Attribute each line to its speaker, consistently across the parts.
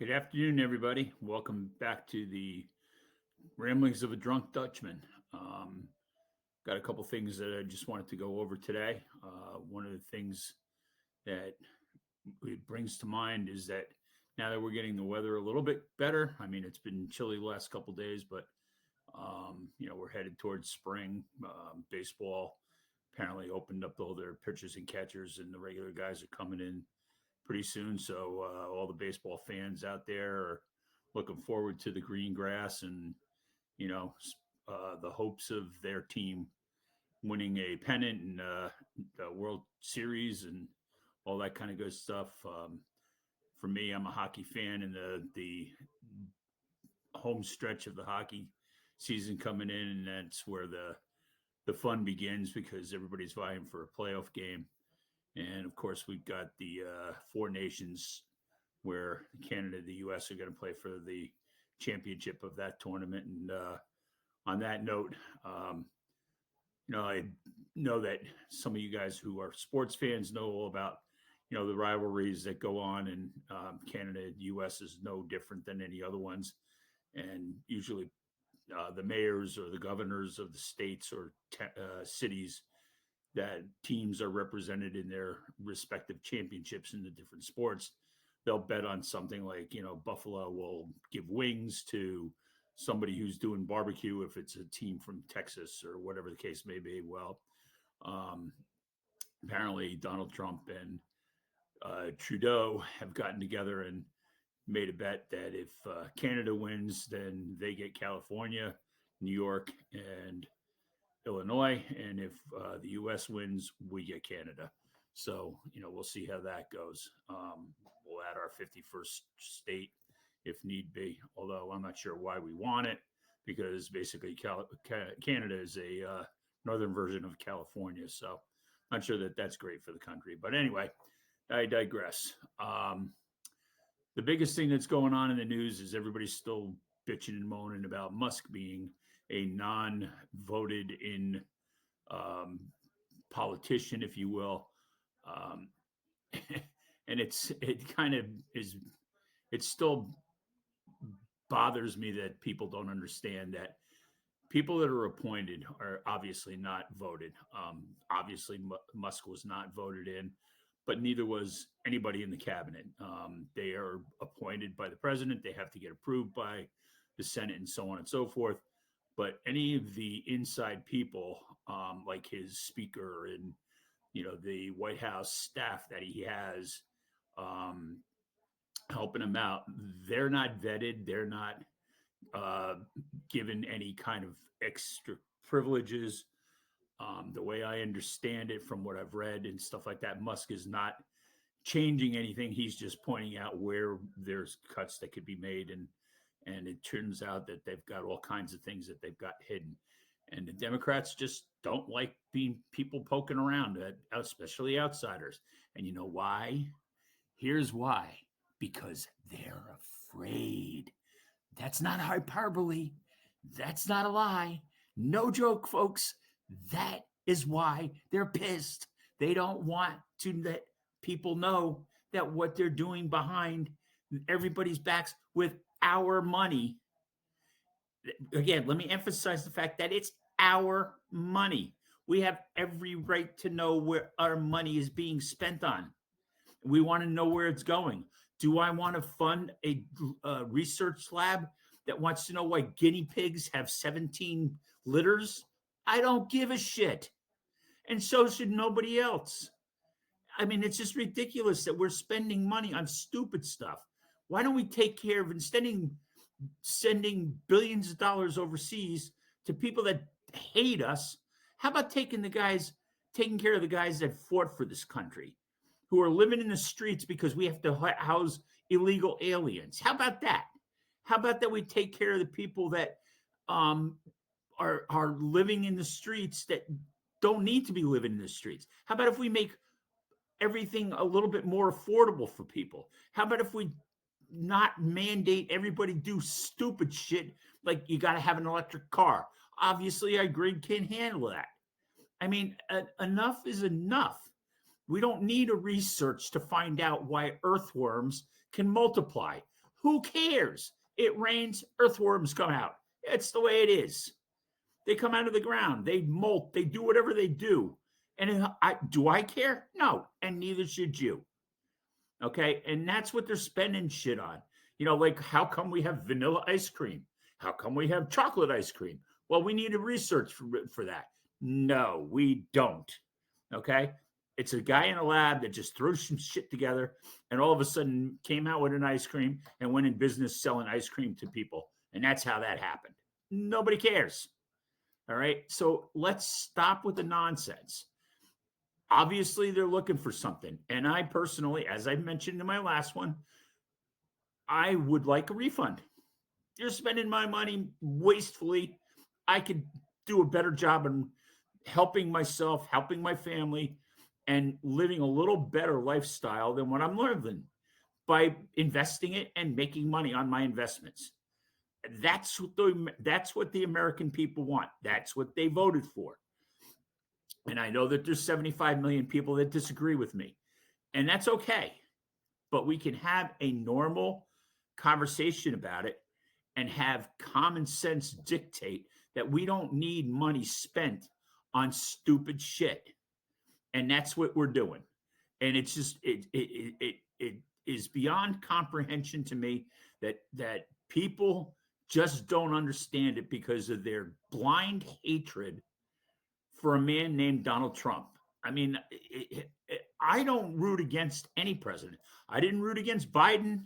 Speaker 1: Good afternoon, everybody. Welcome back to the ramblings of a drunk Dutchman. Got a couple things that I just wanted to go over today. One of the things that it brings to mind is that now that we're getting the weather a little bit better, I mean, it's been chilly the last couple days, but we're headed towards spring. Baseball apparently opened up all their pitchers and catchers, and the regular guys are coming in pretty soon. So all the baseball fans out there are looking forward to the green grass and you know the hopes of their team winning a pennant and the World Series and all that kind of good stuff. For me, I'm a hockey fan, and the home stretch of the hockey season coming in, and that's where the fun begins because everybody's vying for a playoff game. And of course, we've got the four nations where Canada, the U.S. are going to play for the championship of that tournament. And on that note, I know that some of you guys who are sports fans know all about, the rivalries that go on, and Canada and U.S. is no different than any other ones. And usually the mayors or the governors of the states or cities that teams are represented in their respective championships in the different sports, they'll bet on something like, Buffalo will give wings to somebody who's doing barbecue if it's a team from Texas or whatever the case may be. Well, um, apparently Donald Trump and Trudeau have gotten together and made a bet that if Canada wins, then they get California, New York, and Illinois, and if the U.S. wins, we get Canada. So we'll see how that goes. We'll add our 51st state if need be. Although I'm not sure why we want it, because basically Canada is a northern version of California. So not sure that that's great for the country. But anyway, I digress. The biggest thing that's going on in the news is everybody's still bitching and moaning about Musk being a non-voted in politician, if you will, um, and it kind of is. It still bothers me that people don't understand that people that are appointed are obviously not voted. Obviously, Musk was not voted in, but neither was anybody in the cabinet. They are appointed by the president. They have to get approved by the Senate and so on and so forth. But any of the inside people, like his speaker and the White House staff that he has um, helping him out, they're not vetted. They're not uh, given any kind of extra privileges. The way I understand it from what I've read and stuff like that, Musk is not changing anything. He's just pointing out where there's cuts that could be made, and it turns out that they've got all kinds of things that they've got hidden. And the Democrats just don't like being people poking around, especially outsiders. And you know why? Here's why. Because they're afraid. That's not hyperbole. That's not a lie. No joke, folks. That is why they're pissed. They don't want to let people know that what they're doing behind everybody's backs with our money. Again, let me emphasize the fact that it's our money. We have every right to know where our money is being spent on. We want to know where it's going. Do I want to fund a research lab that wants to know why guinea pigs have 17 litters? I don't give a shit. And so should nobody else. I mean, it's just ridiculous that we're spending money on stupid stuff. Why don't we take care of instead of sending billions of dollars overseas to people that hate us? How about taking care of the guys that fought for this country, who are living in the streets because we have to house illegal aliens? How about that? How about that we take care of the people that are living in the streets that don't need to be living in the streets? How about if we make everything a little bit more affordable for people? How about if we not mandate everybody do stupid shit like you got to have an electric car? Obviously, our grid can't handle that. I mean, enough is enough. We don't need a research to find out why earthworms can multiply. Who cares? It rains, earthworms come out. It's the way it is. They come out of the ground, they molt, they do whatever they do. And do I care? No, and neither should you. Okay. And that's what they're spending shit on. Like, how come we have vanilla ice cream? How come we have chocolate ice cream? Well, we need to research for that. No, we don't. Okay. It's a guy in a lab that just threw some shit together and all of a sudden came out with an ice cream and went in business selling ice cream to people. And that's how that happened. Nobody cares. All right. So let's stop with the nonsense. Obviously, they're looking for something. And I personally, as I mentioned in my last one, I would like a refund. You're spending my money wastefully. I could do a better job in helping myself, helping my family, and living a little better lifestyle than what I'm living by investing it and making money on my investments. That's what the American people want. That's what they voted for. And I know that there's 75 million people that disagree with me, and that's okay. But we can have a normal conversation about it and have common sense dictate that we don't need money spent on stupid shit. And that's what we're doing. And it's just it is beyond comprehension to me that people just don't understand it because of their blind hatred for a man named Donald Trump. I mean, I don't root against any president. I didn't root against Biden,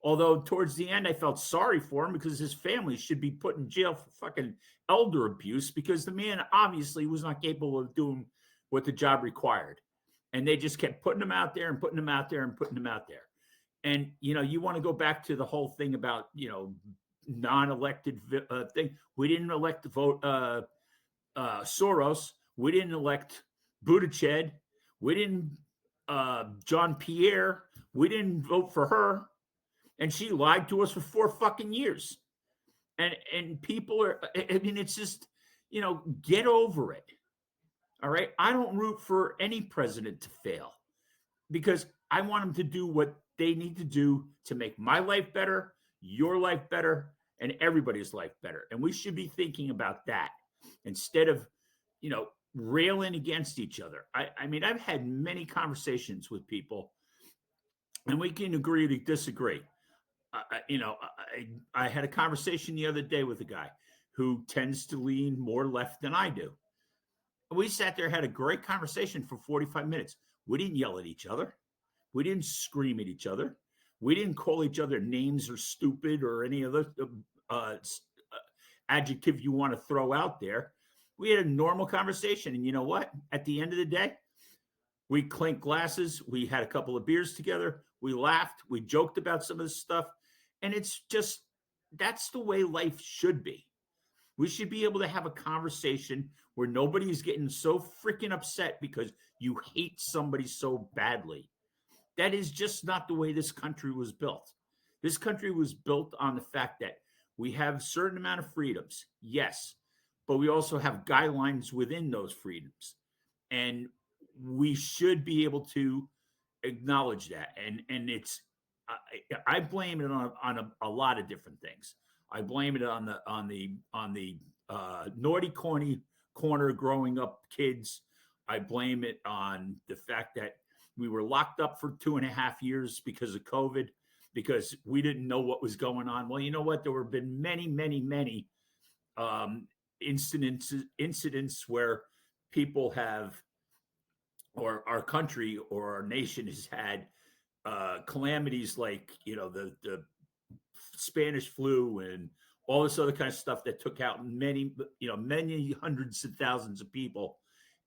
Speaker 1: although towards the end I felt sorry for him because his family should be put in jail for fucking elder abuse because the man obviously was not capable of doing what the job required. And they just kept putting him out there and putting him out there and putting him out there. And, you want to go back to the whole thing about, non-elected thing. We didn't elect the vote Soros. We didn't elect Buttigieg. We didn't John Pierre. We didn't vote for her, and she lied to us for 4 fucking years. And people are. I mean, it's just get over it. All right. I don't root for any president to fail because I want them to do what they need to do to make my life better, your life better, and everybody's life better. And we should be thinking about that instead of, railing against each other. I mean, I've had many conversations with people, and we can agree to disagree. I had a conversation the other day with a guy who tends to lean more left than I do. We sat there, had a great conversation for 45 minutes. We didn't yell at each other. We didn't scream at each other. We didn't call each other names or stupid or any other adjective you want to throw out there. We had a normal conversation. And you know what? At the end of the day, we clinked glasses. We had a couple of beers together. We laughed. We joked about some of this stuff. And it's just, that's the way life should be. We should be able to have a conversation where nobody is getting so freaking upset because you hate somebody so badly. That is just not the way this country was built. This country was built on the fact that we have a certain amount of freedoms, yes, but we also have guidelines within those freedoms. And we should be able to acknowledge that. And it's, I blame it on a lot of different things. I blame it on the naughty corner growing up kids. I blame it on the fact that we were locked up for 2.5 years because of COVID, because we didn't know what was going on. Well, you know what? There have been many, many, many incidents where people have, or our country or our nation has had calamities like, the Spanish flu and all this other kind of stuff that took out many hundreds of thousands of people.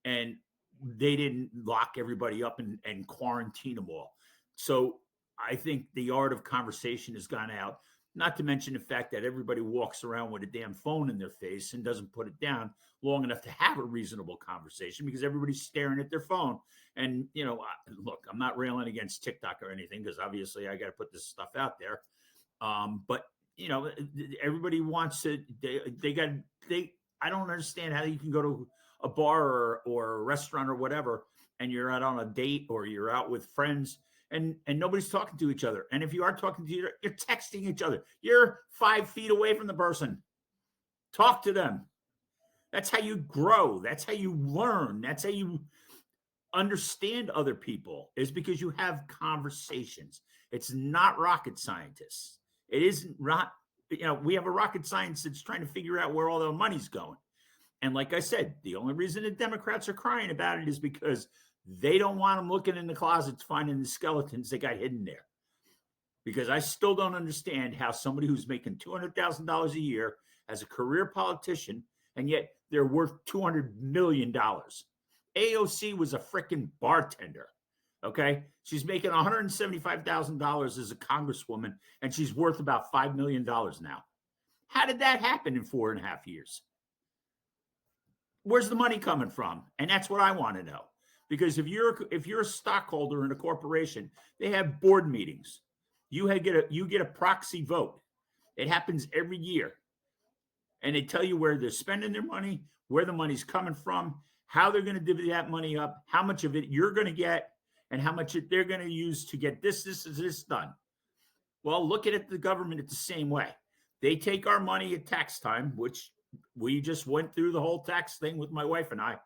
Speaker 1: And they didn't lock everybody up and quarantine them all. So I think the art of conversation has gone out, not to mention the fact that everybody walks around with a damn phone in their face and doesn't put it down long enough to have a reasonable conversation because everybody's staring at their phone. And, look, I'm not railing against TikTok or anything because obviously I got to put this stuff out there. But, everybody wants to, I don't understand how you can go to a bar or a restaurant or whatever, and you're out on a date or you're out with friends, and nobody's talking to each other. And if you are talking to each other, you're texting each other. You're 5 feet away from the person. Talk to them. That's how you grow. That's how you learn. That's how you understand other people, is because you have conversations. It's not rocket scientists. It isn't we have a rocket science that's trying to figure out where all the money's going. And like I said, the only reason the Democrats are crying about it is because they don't want them looking in the closets, finding the skeletons that got hidden there. Because I still don't understand how somebody who's making $200,000 a year as a career politician, and yet they're worth $200 million. AOC was a freaking bartender. Okay. She's making $175,000 as a congresswoman, and she's worth about $5 million now. How did that happen in 4.5 years? Where's the money coming from? And that's what I want to know. Because if you're a stockholder in a corporation, they have board meetings. You get a proxy vote. It happens every year. And they tell you where they're spending their money, where the money's coming from, how they're going to divvy that money up, how much of it you're going to get, and how much they're going to use to get this done. Well, look at the government the same way. They take our money at tax time, which we just went through the whole tax thing with my wife and I.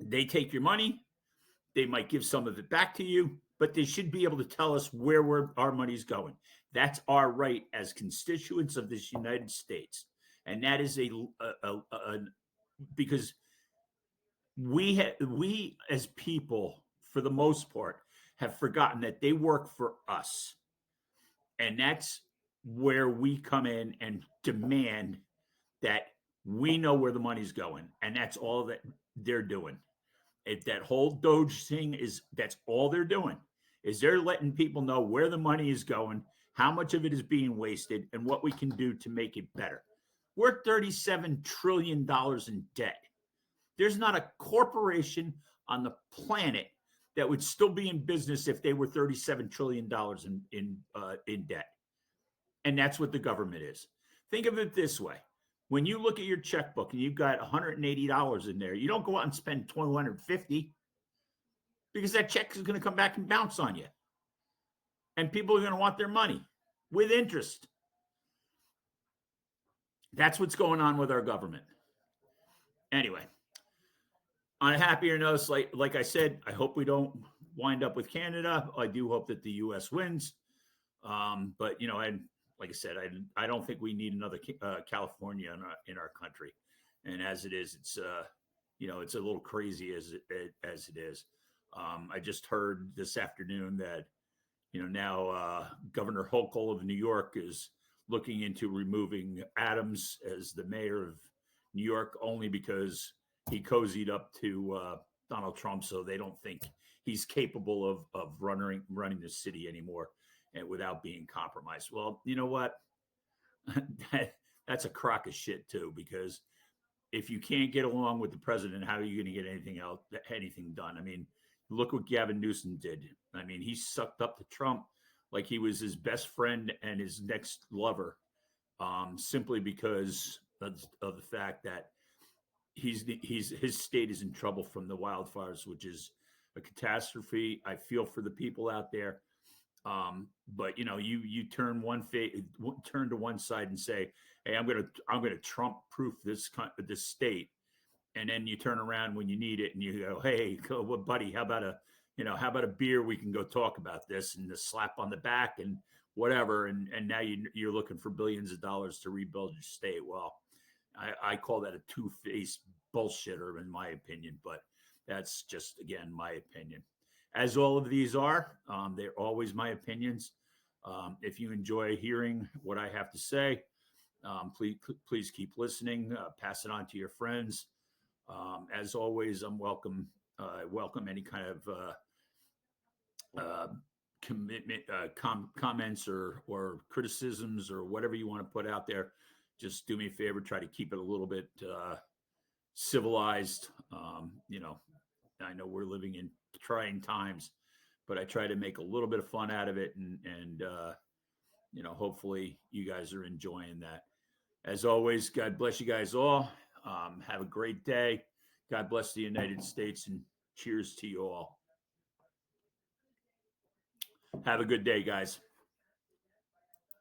Speaker 1: They take your money. They might give some of it back to you, but they should be able to tell us where our money's going. That's our right as constituents of this United States. And that is because we as people, for the most part, have forgotten that they work for us. And that's where we come in and demand that we know where the money's going. And that's all that they're doing. If that whole Doge thing that's all they're doing, is they're letting people know where the money is going, how much of it is being wasted, and what we can do to make it better. We're $37 trillion in debt. There's not a corporation on the planet that would still be in business if they were $37 trillion in debt. And that's what the government is. Think of it this way. When you look at your checkbook and you've got $180 in there, you don't go out and spend $250 because that check is going to come back and bounce on you. And people are going to want their money with interest. That's what's going on with our government. Anyway, on a happier note, like I said, I hope we don't wind up with Canada. I do hope that the U.S. wins. But, like I said, I don't think we need another California in our country. And as it is, it's it's a little crazy as it is. I just heard this afternoon that, now Governor Hochul of New York is looking into removing Adams as the mayor of New York only because he cozied up to Donald Trump. So they don't think he's capable of running the city anymore and without being compromised. Well, you know what? That's a crock of shit too, because if you can't get along with the president, how are you going to get anything done? I mean, look what Gavin Newsom did. I mean, he sucked up to Trump like he was his best friend and his next lover, simply because of the fact that his state is in trouble from the wildfires, which is a catastrophe. I feel for the people out there. But you turn to one side and say, "Hey, I'm gonna Trump proof this state," and then you turn around when you need it and you go, "Hey, well, buddy, how about a beer? We can go talk about this," and the slap on the back and whatever. And now you're looking for billions of dollars to rebuild your state. Well, I call that a two-faced bullshitter, in my opinion. But that's just, again, my opinion. As all of these are, they're always my opinions. If you enjoy hearing what I have to say, please keep listening. Pass it on to your friends. As always, I'm welcome any kind of commitment, comments or criticisms or whatever you want to put out there. Just do me a favor. Try to keep it a little bit civilized. I know we're living in trying times, but I try to make a little bit of fun out of it, and hopefully you guys are enjoying that. As always, God bless you guys all. Have a great day. God bless the United States and cheers to you all. Have a good day, guys.